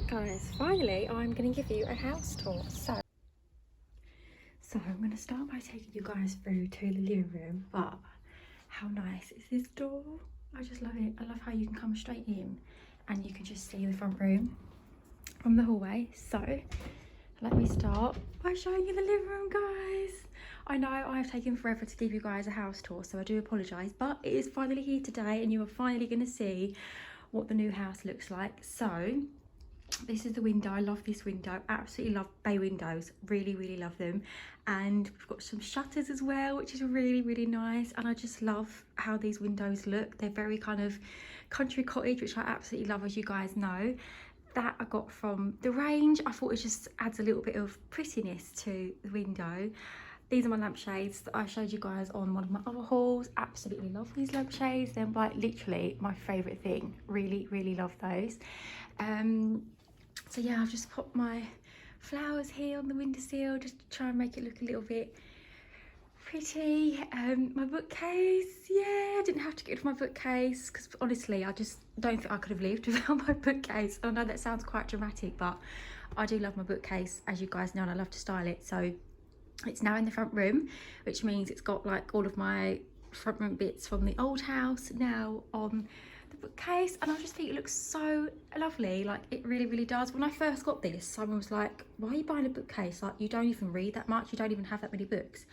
Right guys, finally I'm going to give you a house tour. So I'm going to start by taking you guys through to the living room. But how nice is this door? I just love it. I love how you can come straight in and you can just see the front room from the hallway. So let me start by showing you the living room, guys. I know I've taken forever to give you guys a house tour, so I do apologise, but it is finally here today and you are finally going to see what the new house looks like. So this is the window. I love this window. Absolutely love bay windows. Really love them. And we've got some shutters as well, which is really nice. And I just love how these windows look. They're very kind of country cottage, which I absolutely love, as you guys know. That I got from the range. I thought it just adds a little bit of prettiness to the window. These are my lampshades that I showed you guys on one of my other hauls. Absolutely love these lampshades. They're like literally my favourite thing. Really love those. So yeah, I've just popped my flowers here on the windowsill just to try and make it look a little bit pretty. My bookcase, yeah, I didn't have to get rid of my bookcase because honestly I just don't think I could have lived without my bookcase. I know that sounds quite dramatic, but I do love my bookcase, as you guys know, and I love to style it. So it's now in the front room, which means it's got like all of my front room bits from the old house now on the bookcase, and I just think it looks so lovely. Like it really does. When I first got this, someone was like, why are you buying a bookcase? Like, you don't even read that much, you don't even have that many books.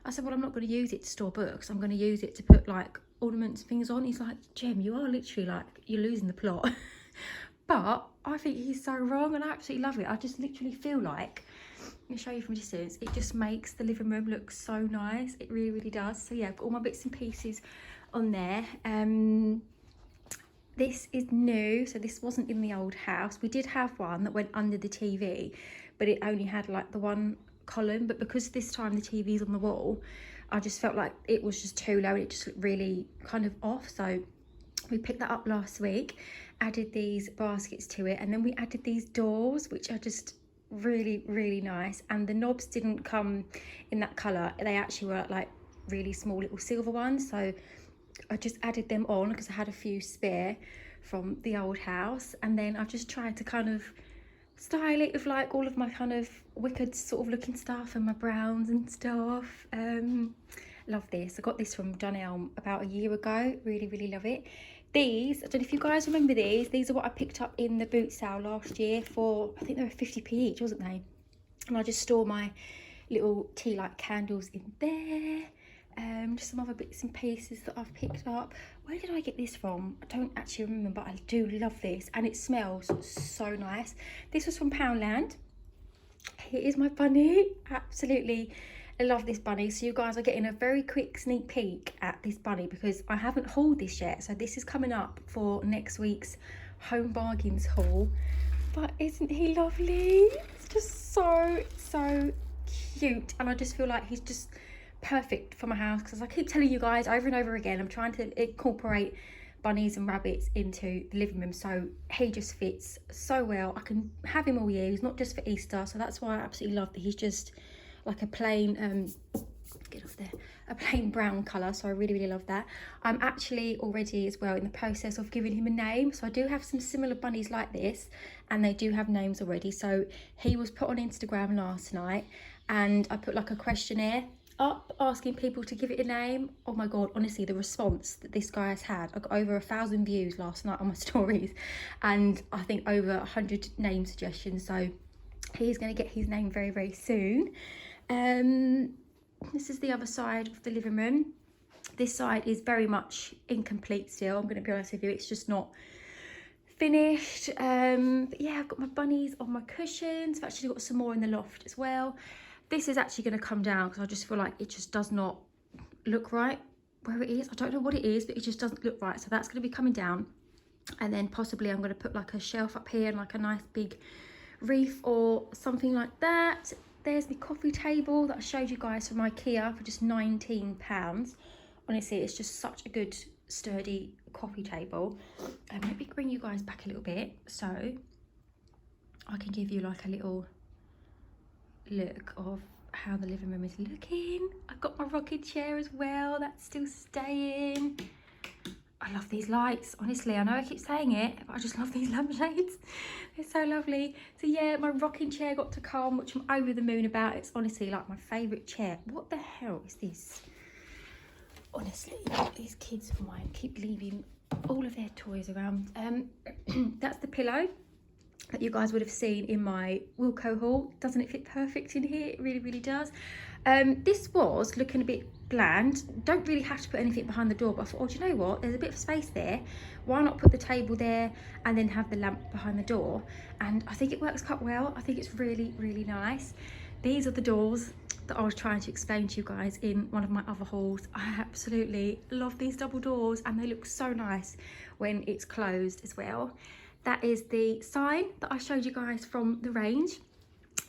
I said, well, I'm not going to use it to store books, I'm going to use it to put like ornaments and things on. He's like, Jem, you are literally like, you're losing the plot. But I think he's so wrong, and I absolutely love it. I just literally feel like, let me show you from a distance, it just makes the living room look so nice. It really does. So yeah, I've got all my bits and pieces on there. This is new, so this wasn't in the old house. We did have one that went under the TV, but it only had like the one column. But because this time the TV's on the wall, I just felt like it was just too low. It just looked really kind of off. So we picked that up last week, added these baskets to it, and then we added these doors, which are just really nice. And the knobs didn't come in that colour. They actually were like really small little silver ones. So I just added them on because I had a few spare from the old house, and then I've just tried to kind of style it with like all of my kind of wicked sort of looking stuff and my browns and stuff. Love this. I got this from Dunelm about a year ago. Really love it. These, I don't know if you guys remember these are what I picked up in the boot sale last year for, I think they were 50p each, wasn't they? And I just store my little tea light candles in there. Just some other bits and pieces that I've picked up. Where did I get this from? I don't actually remember, but I do love this, and it smells so nice. This was from Poundland. Here is my bunny. Absolutely love this bunny. So you guys are getting a very quick sneak peek at this bunny because I haven't hauled this yet. So this is coming up for next week's Home Bargains haul. But isn't he lovely? It's just so cute, and I just feel like he's just perfect for my house because I keep telling you guys over and over again, I'm trying to incorporate bunnies and rabbits into the living room, so he just fits so well. I can have him all year. He's not just for Easter, so that's why I absolutely love that he's just like a plain get off there, a plain brown colour. So I really love that. I'm actually already as well in the process of giving him a name. So I do have some similar bunnies like this, and they do have names already. So he was put on Instagram last night, and I put like a questionnaire up asking people to give it a name. Oh my god, honestly, the response that this guy has had, I got over 1,000 views last night on my stories, and I think over 100 name suggestions. So he's going to get his name very soon. This is the other side of the living room. This side is very much incomplete still, I'm going to be honest with you. It's just not finished. But yeah, I've got my bunnies on my cushions. I've actually got some more in the loft as well. This is actually going to come down because I just feel like it just does not look right where it is. I don't know what it is, but it just doesn't look right. So that's going to be coming down. And then possibly I'm going to put like a shelf up here and like a nice big reef or something like that. There's the coffee table that I showed you guys from IKEA for just £19. Honestly, it's just such a good sturdy coffee table. Let me bring you guys back a little bit so I can give you like a little look of how the living room is looking. I've got my rocking chair as well, that's still staying. I love these lights. Honestly, I know I keep saying it, but I just love these lampshades. They're so lovely. So yeah, my rocking chair got to come, which I'm over the moon about. It's honestly like my favourite chair. What the hell is this? Honestly, these kids of mine keep leaving all of their toys around. That's the pillow that you guys would have seen in my Wilko haul. Doesn't it fit perfect in here? It really, really does. This was looking a bit bland. Don't really have to put anything behind the door, but I thought, oh, do you know what? There's a bit of space there. Why not put the table there and then have the lamp behind the door? And I think it works quite well. I think it's really, really nice. These are the doors that I was trying to explain to you guys in one of my other hauls. I absolutely love these double doors, and they look so nice when it's closed as well. That is the sign that I showed you guys from the range.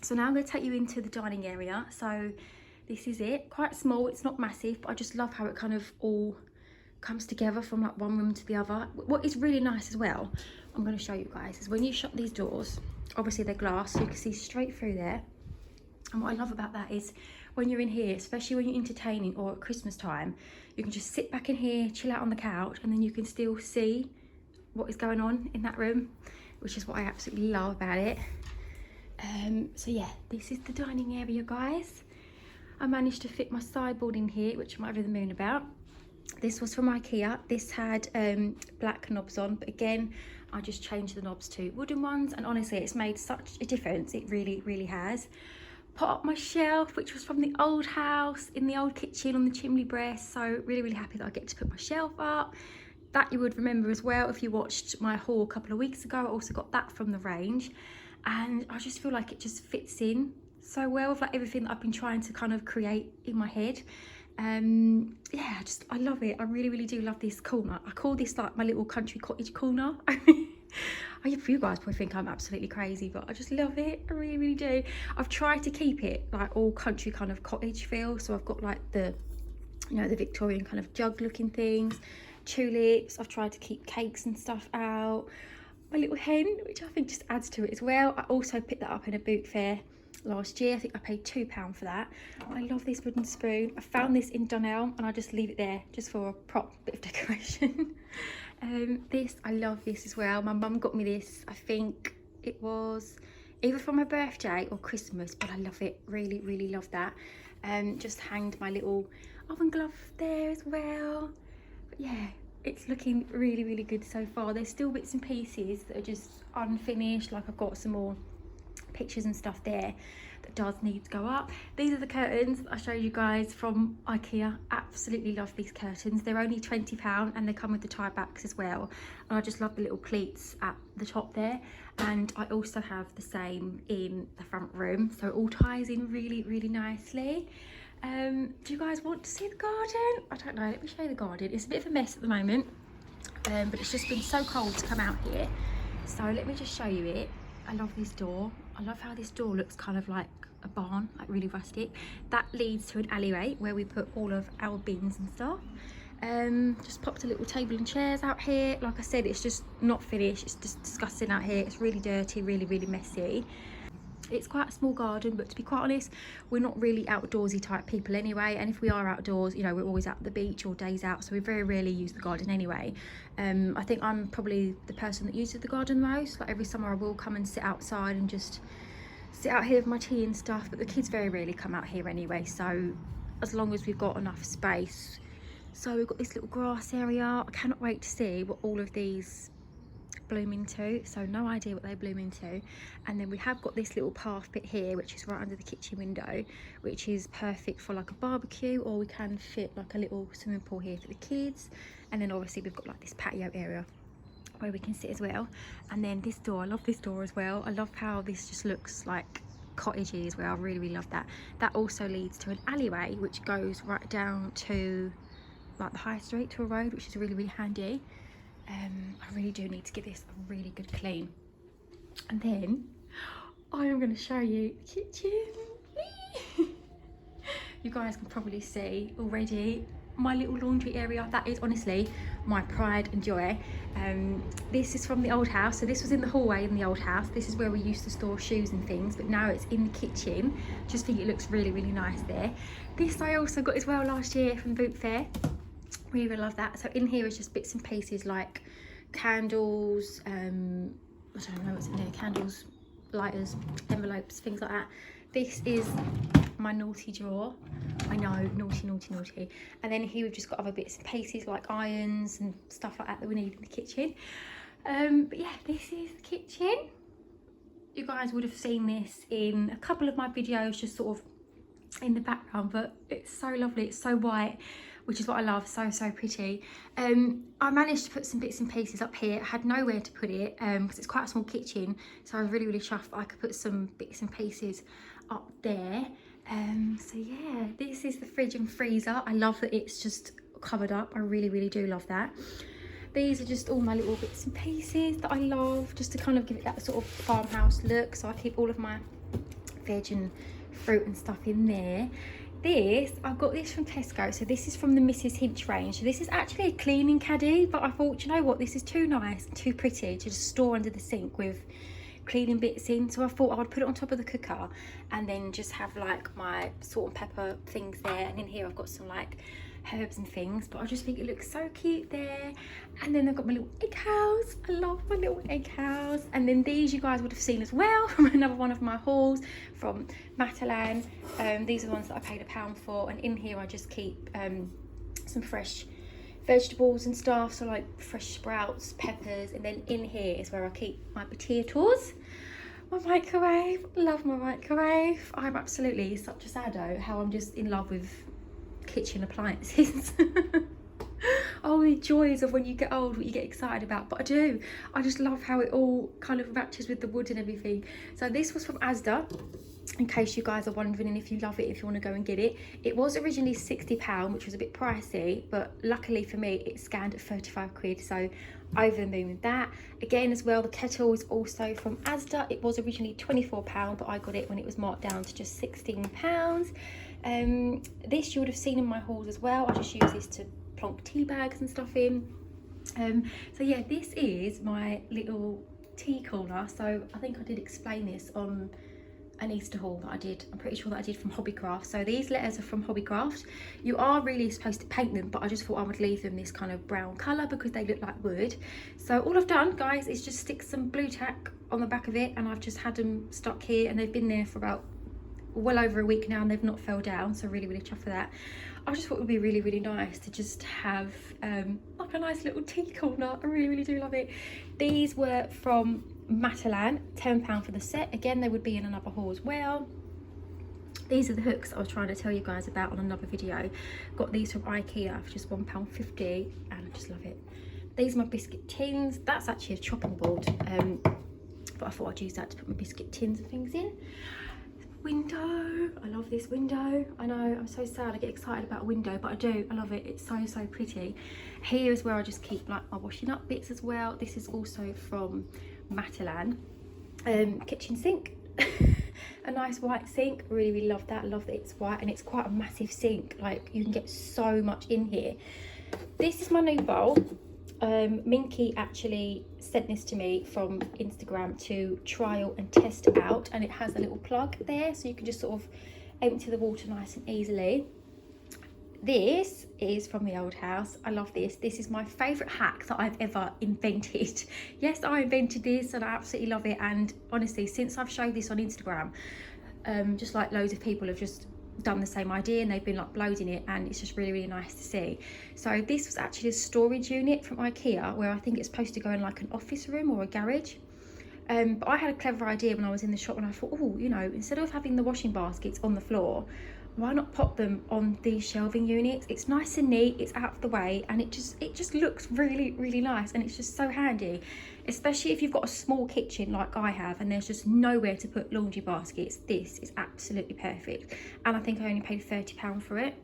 So now I'm going to take you into the dining area. So this is it, quite small, it's not massive, but I just love how it kind of all comes together from like one room to the other. What is really nice as well, I'm going to show you guys, is when you shut these doors, obviously they're glass, so you can see straight through there. And what I love about that is when you're in here, especially when you're entertaining or at Christmas time, you can just sit back in here, chill out on the couch, and then you can still see what is going on in that room, which is what I absolutely love about it. So yeah, this is the dining area, guys. I managed to fit my sideboard in here, which I'm over the moon about. This was from IKEA. This had black knobs on, but again, I just changed the knobs to wooden ones, and honestly, it's made such a difference. It really, really has. Put up my shelf, which was from the old house in the old kitchen on the chimney breast. So really, really happy that I get to put my shelf up. That you would remember as well if you watched my haul a couple of weeks ago. I also got that from the range, and I just feel like it just fits in so well with like everything that I've been trying to kind of create in my head. Yeah, I love it. I really, really do love this corner. I call this like my little country cottage corner. You guys probably think I'm absolutely crazy, but I just love it. I really, really do. I've tried to keep it like all country kind of cottage feel. So I've got like the, you know, the Victorian kind of jug looking things, tulips. I've tried to keep cakes and stuff out. My little hen, which I think just adds to it as well. I also picked that up in a boot fair last year. I think I paid £2 for that. I love this wooden spoon. I found this in Dunelm, and I just leave it there just for a prop bit of decoration. This, I love this as well. My mum got me this, I think it was either for my birthday or Christmas, but I love it. Really, really love that. Just hanged my little oven glove there as well. But yeah, it's looking really, really good so far. There's still bits and pieces that are just unfinished, like I've got some more pictures and stuff there that does need to go up. These are the curtains that I showed you guys from IKEA. Absolutely love these curtains. They're only £20 and they come with the tie backs as well, and I just love the little pleats at the top there. And I also have the same in the front room, so it all ties in really, really nicely. Do you guys want to see the garden? I don't know, let me show you the garden. It's a bit of a mess at the moment, but it's just been so cold to come out here, so let me just show you it. I love this door. I love how this door looks kind of like a barn, like really rustic. That leads to an alleyway where we put all of our bins and stuff. Just popped a little table and chairs out here. Like I said, it's just not finished. It's just disgusting out here. It's really dirty, really, really messy. It's quite a small garden, but to be quite honest, we're not really outdoorsy type people anyway, and if we are outdoors, you know, we're always at the beach or days out, so we very rarely use the garden anyway. I think I'm probably the person that uses the garden the most. Like every summer I will come and sit outside and just sit out here with my tea and stuff, but the kids very rarely come out here anyway, so as long as we've got enough space. So we've got this little grass area. I cannot wait to see what all of these bloom into, so no idea what they bloom into. And then we have got this little path bit here, which is right under the kitchen window, which is perfect for like a barbecue, or we can fit like a little swimming pool here for the kids. And then obviously we've got like this patio area where we can sit as well. And then this door, I love this door as well. I love how this just looks like cottagey as well. I really, really love that. That also leads to an alleyway which goes right down to like the high street, to a road, which is really, really handy. I really do need to give this a really good clean. And then I am going to show you the kitchen. You guys can probably see already my little laundry area. That is honestly my pride and joy. This is from the old house, so this was in the hallway in the old house. This is where we used to store shoes and things, but now it's in the kitchen. Just think it looks really, really nice there. This I also got as well last year from Boot Fair. Really, really love that. So in here is just bits and pieces like candles, I don't know what's in there, candles, lighters, envelopes, things like that. This is my naughty drawer. I know, naughty, naughty, naughty. And then here we've just got other bits and pieces like irons and stuff like that we need in the kitchen. But yeah, this is the kitchen. You guys would have seen this in a couple of my videos, just sort of in the background, but it's so lovely. It's so white, which is what I love. So pretty. I managed to put some bits and pieces up here. I had nowhere to put it because it's quite a small kitchen, so I was really chuffed that I could put some bits and pieces up there. So yeah, this is the fridge and freezer. I love that it's just covered up. I really do love that. These are just all my little bits and pieces that I love, just to kind of give it that sort of farmhouse look. So I keep all of my veg and fruit and stuff in there. This, I've got this from Tesco. So this is from the Mrs. Hinch range. So this is actually a cleaning caddy, but I thought, you know what, this is too nice and too pretty to just store under the sink with cleaning bits in. So I thought I would put it on top of the cooker and then just have like my salt and pepper things there. And in here I've got some like herbs and things, but I just think it looks so cute there. And then I've got my little egg house. I love my little egg house. And then these you guys would have seen as well from another one of my hauls from Matalan. These are the ones that I paid £1 for, and in here I just keep some fresh vegetables and stuff, so like fresh sprouts, peppers. And then in here is where I keep my potatoes. My microwave, love my microwave. I'm absolutely such a saddo how I'm just in love with kitchen appliances. Oh, the joys of when you get old, what you get excited about. But I just love how it all kind of matches with the wood and everything. So this was from Asda, in case you guys are wondering, and if you love it, if you want to go and get it. It was originally £60, which was a bit pricey, but luckily for me it scanned at 35 quid, so over the moon with that. Again as well, the kettle is also from Asda. It was originally £24, but I got it when it was marked down to just £16. This you would have seen in my hauls as well. I just use this to plonk tea bags and stuff in. So yeah, this is my little tea corner. So I think I did explain this on an Easter haul that I did. I'm pretty sure that I did from Hobbycraft. So these letters are from Hobbycraft. You are really supposed to paint them, but I just thought I would leave them this kind of brown colour because they look like wood. So all I've done, guys, is just stick some blue tack on the back of it, and I've just had them stuck here, and they've been there for about well over a week now, and they've not fell down, so really chuffed for that. I just thought it would be really nice to just have like a nice little tea corner. I really do love it. These were from Matalan, £10 for the set. Again, they would be in another haul as well. These are the hooks I was trying to tell you guys about on another video. Got these from IKEA for just £1.50, and I just love it. These are my biscuit tins. That's actually a chopping board, but I thought I'd use that to put my biscuit tins and things in. Window, I love this window. I know, I'm so sad I get excited about a window, but I do, I love it. It's so pretty. Here is where I just keep like my washing up bits as well. This is also from Matalan. Kitchen sink. A nice white sink. Really love that. I love that it's white, and it's quite a massive sink. Like, you can get so much in here. This is my new bowl. Minky actually sent this to me from Instagram to trial and test out, and it has a little plug there, so you can just sort of empty the water nice and easily. This is from the old house. I love this. This is my favourite hack that I've ever invented. Yes, I invented this and I absolutely love it. And honestly, since I've showed this on Instagram, just like loads of people have just done the same idea, and they've been uploading it, and it's just really nice to see. So this was actually a storage unit from IKEA, where I think it's supposed to go in like an office room or a garage. But I had a clever idea when I was in the shop, and I thought, oh, you know, instead of having the washing baskets on the floor, why not pop them on these shelving units? It's nice and neat, it's out of the way, and it just looks really nice, and it's just so handy, especially if you've got a small kitchen like I have and there's just nowhere to put laundry baskets. This is absolutely perfect, and I think I only paid £30 for it.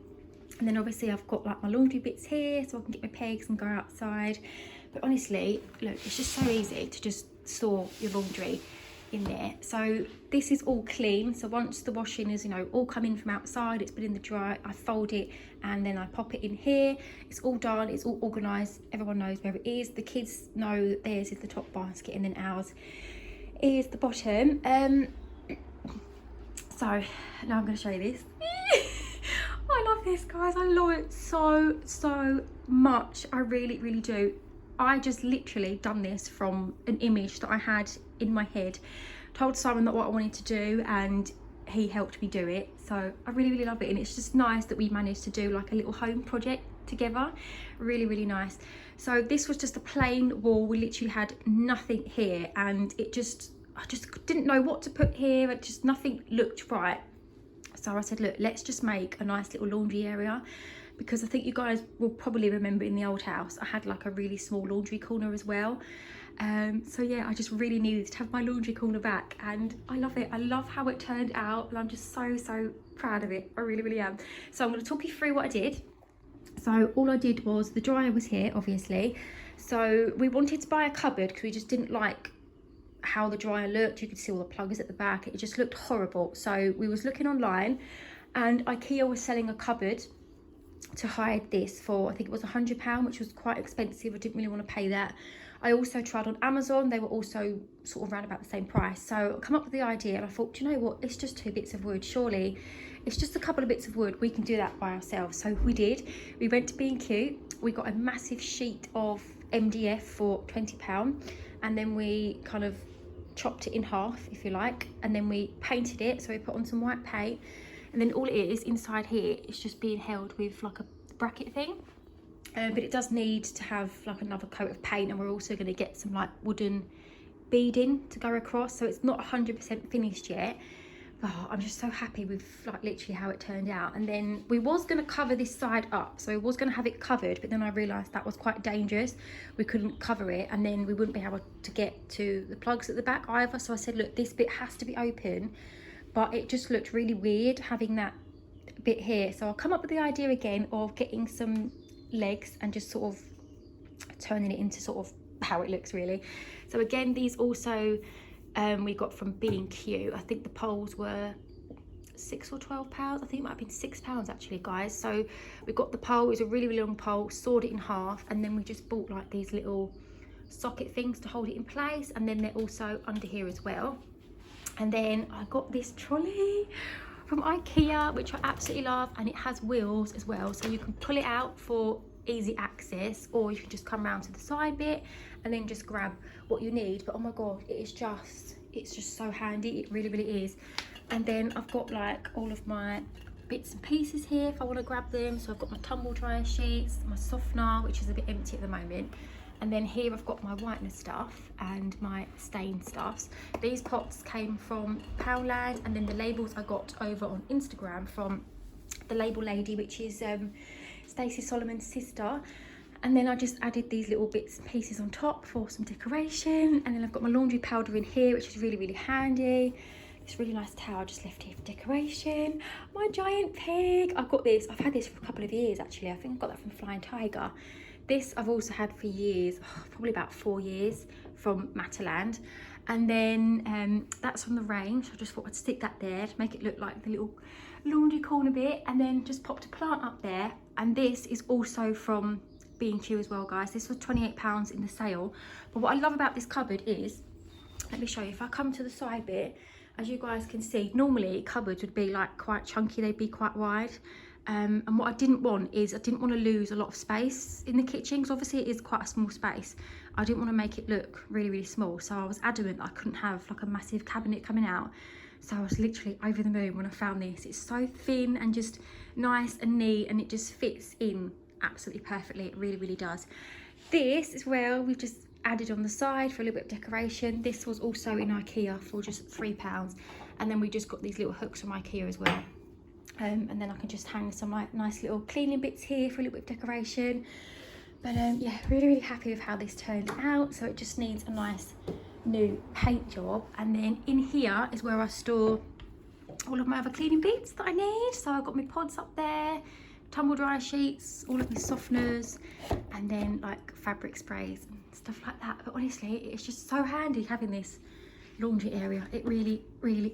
And then obviously I've got like my laundry bits here, so I can get my pegs and go outside. But honestly, look, it's just so easy to just store your laundry in there. So this is all clean, so once the washing is, you know, all come in from outside, it's been in the dryer, I fold it and then I pop it in here. It's all done, it's all organized, everyone knows where it is. The kids know that theirs is the top basket and then ours is the bottom. So now I'm going to show you this. I love love this, guys. I love it so much. I really do. I just literally done this from an image that I had in my head, told Simon that what I wanted to do, and he helped me do it. So I really love it, and it's just nice that we managed to do like a little home project together. Really nice. So this was just a plain wall. We literally had nothing here, and I just didn't know what to put here. It just, nothing looked right. So I said, look, let's just make a nice little laundry area, because I think you guys will probably remember in the old house I had like a really small laundry corner as well. So yeah, I just really needed to have my laundry corner back, and I love it. I love how it turned out, and I'm just so proud of it. I really am. So I'm going to talk you through what I did. So all I did was, the dryer was here obviously, so we wanted to buy a cupboard because we just didn't like how the dryer looked. You could see all the plugs at the back, it just looked horrible. So we was looking online, and IKEA was selling a cupboard to hide this for, I think it was £100, which was quite expensive. I didn't really want to pay that. I also tried on Amazon, they were also sort of around about the same price. So I come up with the idea, and I thought, do you know what, it's just 2 bits of wood, surely it's just a couple of bits of wood, we can do that by ourselves. So we did. We went to B&Q, we got a massive sheet of MDF for £20, and then we kind of chopped it in half, if you like, and then we painted it. So we put on some white paint, and then all it is inside here is just being held with like a bracket thing. But it does need to have like another coat of paint, and we're also going to get some like wooden beading to go across. So it's not 100% finished yet. Oh, I'm just so happy with like literally how it turned out. And then we was going to cover this side up, so I was going to have it covered, but then I realised that was quite dangerous. We couldn't cover it, and then we wouldn't be able to get to the plugs at the back either. So I said, look, this bit has to be open, but it just looked really weird having that bit here. So I'll come up with the idea again of getting some legs and just sort of turning it into sort of how it looks really. So again, these also we got from B&Q. I think the poles were £6 or £12. I think it might have been £6 actually, guys. So we got the pole. It was a really long pole, sawed it in half, and then we just bought like these little socket things to hold it in place, and then they're also under here as well. And then I got this trolley from IKEA, which I absolutely love, and it has wheels as well, so you can pull it out for easy access, or you can just come around to the side bit and then just grab what you need. But oh my god, it's just so handy, it really is. And then I've got like all of my bits and pieces here if I want to grab them. So I've got my tumble dryer sheets, my softener, which is a bit empty at the moment, and then here I've got my whitener stuff and my stain stuffs. These pots came from Poundland, and then the labels I got over on Instagram from the label lady, which is Stacey Solomon's sister. And then I just added these little bits and pieces on top for some decoration. And then I've got my laundry powder in here, which is really handy. This really nice towel I just left here for decoration. My giant pig, I've got this, I've had this for a couple of years actually. I think I got that from Flying Tiger. This I've also had for years, probably about 4 years, from Mataland. And then that's from the range. I just thought I'd stick that there to make it look like the little laundry corner bit, and then just popped a plant up there. And this is also from B&Q as well, guys. This was £28 in the sale. But what I love about this cupboard is, let me show you, if I come to the side bit, as you guys can see, normally cupboards would be like quite chunky, they'd be quite wide. And what I didn't want is, I didn't want to lose a lot of space in the kitchen, because obviously it is quite a small space. I didn't want to make it look really small, so I was adamant that I couldn't have like a massive cabinet coming out. So I was literally over the moon when I found this. It's so thin and just nice and neat, and it just fits in absolutely perfectly. It really does. This as well, we've just added on the side for a little bit of decoration. This was also in IKEA for just £3, and then we just got these little hooks from IKEA as well. And then I can just hang some like nice little cleaning bits here for a little bit of decoration. But yeah, really happy with how this turned out. So it just needs a nice new paint job. And then in here is where I store all of my other cleaning bits that I need. So I've got my pods up there, tumble dryer sheets, all of my softeners, and then like fabric sprays and stuff like that. But honestly, it's just so handy having this laundry area. It really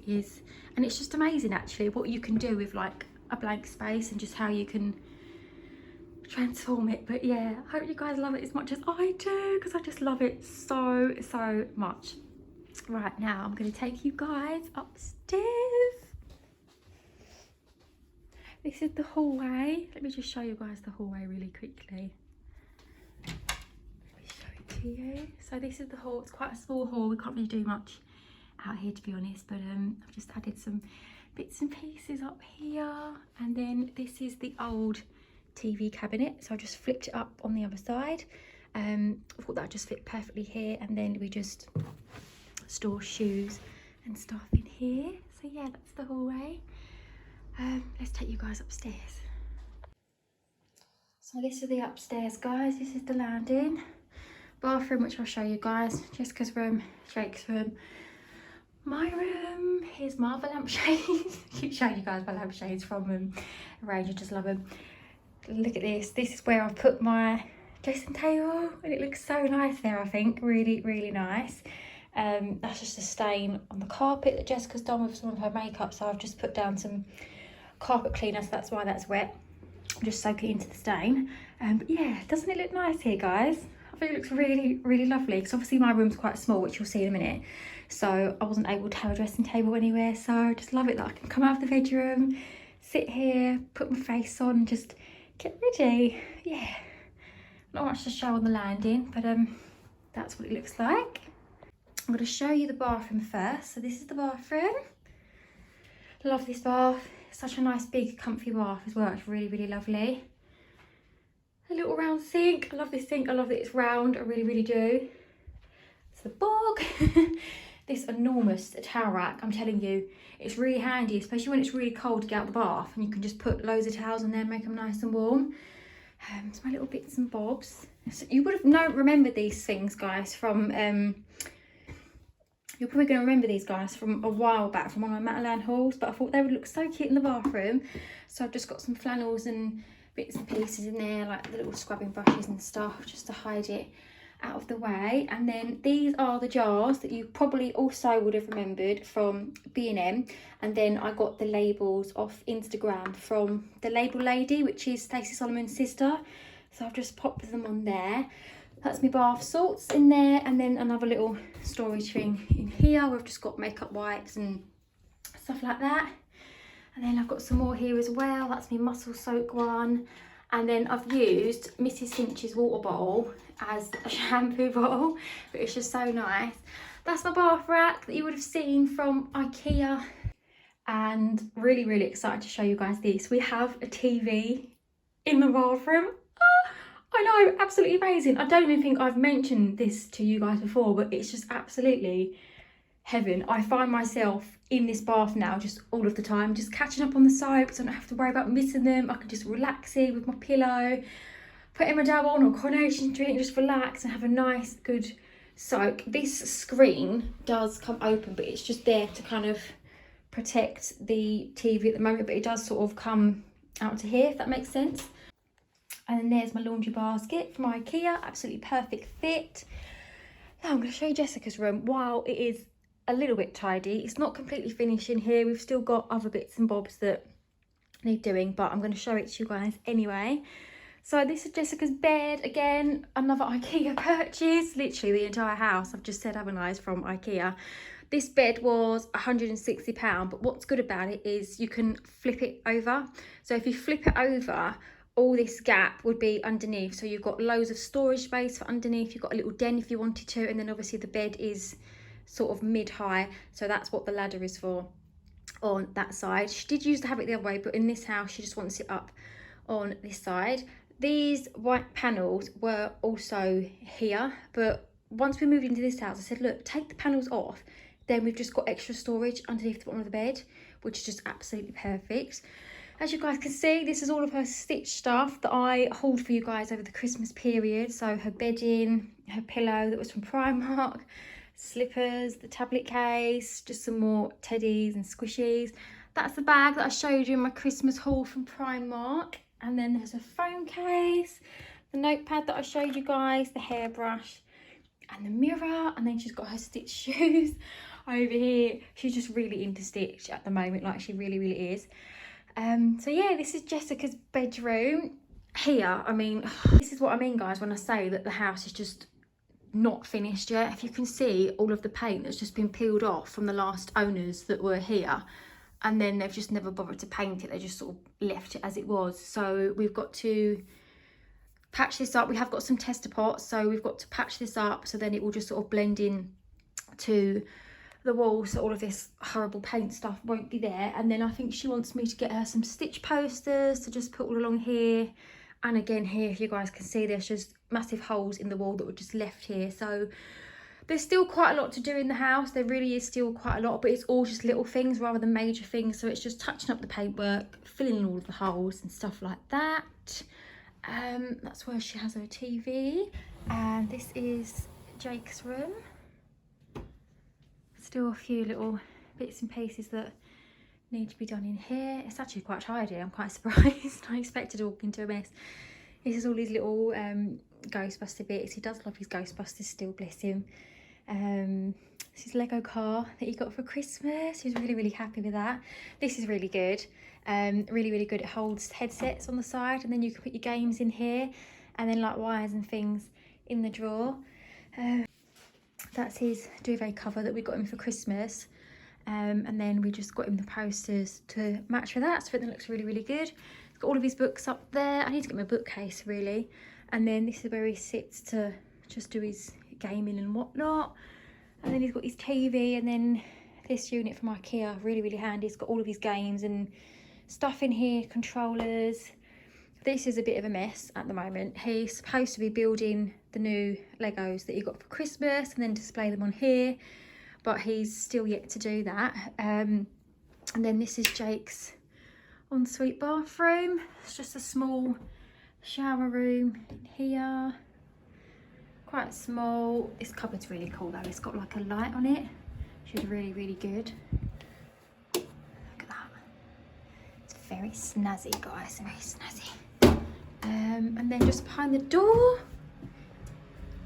is. And it's just amazing actually what you can do with like a blank space, and just how you can transform it. But yeah, I hope you guys love it as much as I do, because I just love it so much. Right, now I'm going to take you guys upstairs. This is the hallway. Let me just show you guys the hallway really quickly. Let me show it to you. So this is the hall. It's quite a small hall. We can't really do much out here, to be honest, but I've just added some bits and pieces up here. And then this is the old TV cabinet. So I just flipped it up on the other side. I thought that would just fit perfectly here. And then we just store shoes and stuff in here. So yeah, that's the hallway. Let's take you guys upstairs. So this is the upstairs, guys. This is the landing. Bathroom, which I'll show you guys. Jessica's room, Jake's room, my room. Here's my other lampshades. I keep showing you guys my lampshades from Range. I just love them. Look at this. This is where I've put my dressing table, and it looks so nice there. I think really, really nice. That's just a stain on the carpet that Jessica's done with some of her makeup, so I've just put down some carpet cleaner, so that's why that's wet. I'll just soak it into the stain. But yeah, doesn't it look nice here, guys? I think it looks really, really lovely, because obviously my room's quite small, which you'll see in a minute, so I wasn't able to have a dressing table anywhere. So I just love it that I can come out of the bedroom, sit here, put my face on, just get ready. Yeah, not much to show on the landing, but that's what it looks like. I'm going to show you the bathroom first. So this is the bathroom. Love this bath. Such a nice big comfy bath as well. It's really, really lovely. A little round sink. I love this sink. I love that it's round. I really, really do. It's the bog. This enormous towel rack. I'm telling you, it's really handy, especially when it's really cold to get out the bath, and you can just put loads of towels in there and make them nice and warm. It's my little bits and bobs. So you would have remembered these things, guys, from you're probably going to remember these guys from a while back, from one of my Matalan hauls, but I thought they would look so cute in the bathroom. So I've just got some flannels and bits and pieces in there, like the little scrubbing brushes and stuff, just to hide it out of the way. And then these are the jars that you probably also would have remembered from B&M. And then I got the labels off Instagram from the label lady, which is Stacey Solomon's sister. So I've just popped them on there. That's my bath salts in there, and then another little storage thing in here. We've just got makeup wipes and stuff like that. And then I've got some more here as well. That's my muscle soak one. And then I've used Mrs. Finch's water bottle as a shampoo bottle, but it's just so nice. That's my bath rack that you would have seen from IKEA. And really, really excited to show you guys this. We have a TV in the bathroom. I know, absolutely amazing. I don't even think I've mentioned this to you guys before, but it's just absolutely heaven. I find myself in this bath now just all of the time, just catching up on the soaps. I don't have to worry about missing them. I can just relax here with my pillow, put Emma Dow on or Coronation Street and just relax and have a nice, good soak. This screen does come open, but it's just there to kind of protect the TV at the moment, but it does sort of come out to here, if that makes sense. And then there's my laundry basket from IKEA, absolutely perfect fit. Now I'm going to show you Jessica's room. While it is a little bit tidy, it's not completely finished in here. We've still got other bits and bobs that need doing, but I'm going to show it to you guys anyway. So this is Jessica's bed. Again, another IKEA purchase. Literally the entire house, I've just said, haven't I, is from IKEA. This bed was £160, but what's good about it is you can flip it over. So if you flip it over, all this gap would be underneath, so you've got loads of storage space for underneath. You've got a little den if you wanted to, and then obviously the bed is sort of mid-high, so that's what the ladder is for on that side. She did used to have it the other way, but in this house she just wants it up on this side. These white panels were also here, but once we moved into this house I said, look, take the panels off, then we've just got extra storage underneath the bottom of the bed, which is just absolutely perfect. As you guys can see, this is all of her stitch stuff that I hauled for you guys over the Christmas period. So her bedding, her pillow that was from Primark, slippers, the tablet case, just some more teddies and squishies. That's the bag that I showed you in my Christmas haul from Primark. And then there's a phone case, the notepad that I showed you guys, the hairbrush and the mirror. And then she's got her stitch shoes over here. She's just really into stitch at the moment, like she really, really is. So yeah, this is Jessica's bedroom. Here, I mean, this is what I mean, guys, when I say that the house is just not finished yet. If you can see all of the paint that's just been peeled off from the last owners that were here, and then they've just never bothered to paint it. They just sort of left it as it was. So we've got to patch this up. We have got some tester pots, so we've got to patch this up so then it will just sort of blend in to the wall, so all of this horrible paint stuff won't be there. And then I think she wants me to get her some stitch posters to just put all along here. And again here, if you guys can see, there's just massive holes in the wall that were just left here. So there's still quite a lot to do in the house. There really is still quite a lot, but it's all just little things rather than major things. So it's just touching up the paintwork, filling in all of the holes and stuff like that. That's where she has her TV. And this is Jake's room. Still a few little bits and pieces that need to be done in here. It's actually quite tidy. I'm quite surprised. I expected to walk into a mess. This is all his little Ghostbuster bits. He does love his Ghostbusters still, bless him. This is Lego car that he got for Christmas. He was really, really happy with that. This is really good. Really, really good. It holds headsets on the side, and then you can put your games in here, and then like wires and things in the drawer. That's his duvet cover that we got him for Christmas. And then we just got him the posters to match with that. So I think that looks really, really good. He's got all of his books up there. I need to get my bookcase really. And then this is where he sits to just do his gaming and whatnot. And then he's got his TV, and then this unit from IKEA, really, really handy. It's got all of his games and stuff in here, controllers. This is a bit of a mess at the moment. He's supposed to be building the new Legos that he got for Christmas and then display them on here, but he's still yet to do that. And then this is Jake's ensuite bathroom. It's just a small shower room in here, quite small. This cupboard's really cool though. It's got like a light on it, which is really, really good. Look at that. It's very snazzy, guys, very snazzy. And then just behind the door,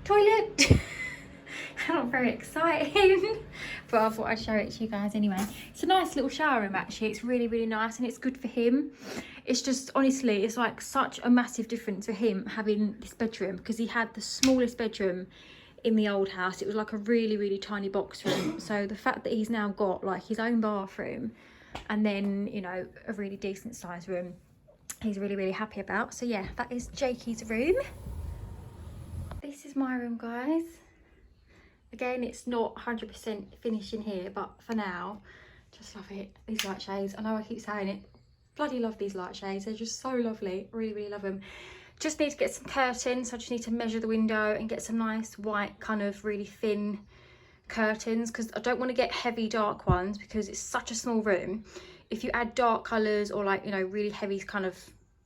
toilet. Not very exciting, but I thought I'd show it to you guys anyway. It's a nice little shower room actually. It's really, really nice, and it's good for him. It's just, honestly, it's like such a massive difference for him having this bedroom, because he had the smallest bedroom in the old house. It was like a really, really tiny box room. So the fact that he's now got like his own bathroom and then, you know, a really decent sized room, he's really, really happy about. So yeah, that is Jakey's room. This is my room, guys. Again, it's not 100% finished in here, but for now, just love it. These light shades, I know I keep saying it, bloody love these light shades. They're just so lovely. Really, really love them. Just need to get some curtains. I just need to measure the window and get some nice white, kind of really thin curtains, because I don't want to get heavy dark ones because it's such a small room. If you add dark colours or like, you know, really heavy kind of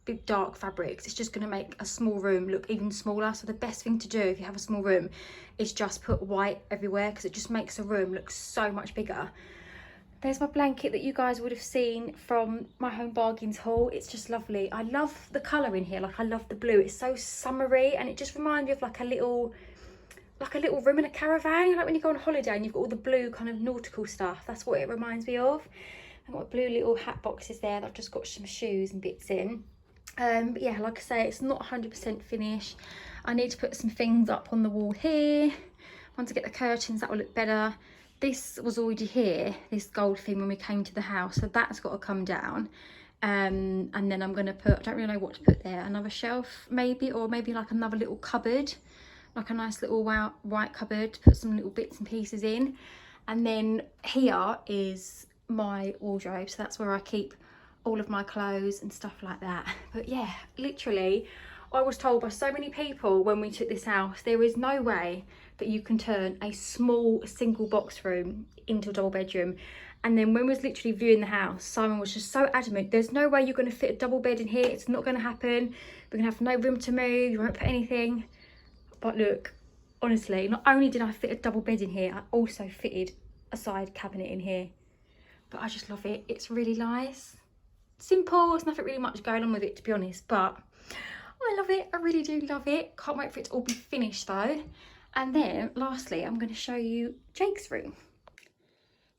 big dark fabrics, it's just going to make a small room look even smaller. So the best thing to do if you have a small room is just put white everywhere, because it just makes a room look so much bigger. There's my blanket that you guys would have seen from my Home Bargains haul. It's just lovely. I love the colour in here. Like, I love the blue. It's so summery, and it just reminds me of like a little room in a caravan, like when you go on holiday and you've got all the blue kind of nautical stuff. That's what it reminds me of. I've got blue little hat boxes there that I've just got some shoes and bits in. But yeah, like I say, it's not 100% finished. I need to put some things up on the wall here. Once I get the curtains, that will look better. This was already here, this gold thing, when we came to the house, so that's got to come down. And then I'm going to put, I don't really know what to put there, another shelf maybe, or maybe like another little cupboard, like a nice little white cupboard to put some little bits and pieces in. And then here is my wardrobe, so that's where I keep all of my clothes and stuff like that. But yeah, literally, I was told by so many people when we took this house, there is no way that you can turn a small single box room into a double bedroom. And then when we was literally viewing the house, Simon was just so adamant, there's no way you're going to fit a double bed in here. It's not going to happen. We're going to have no room to move. You won't put anything. But look, honestly, not only did I fit a double bed in here, I also fitted a side cabinet in here. But I just love it. It's really nice. Simple. There's nothing really much going on with it, to be honest. But I love it. I really do love it. Can't wait for it to all be finished though. And then lastly, I'm going to show you Jake's room.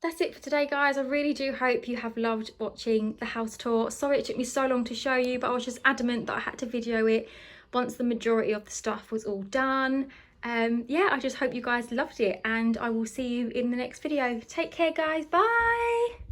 That's it for today, guys. I really do hope you have loved watching the house tour. Sorry it took me so long to show you, but I was just adamant that I had to video it once the majority of the stuff was all done. Yeah, I just hope you guys loved it, and I will see you in the next video. Take care, guys. Bye.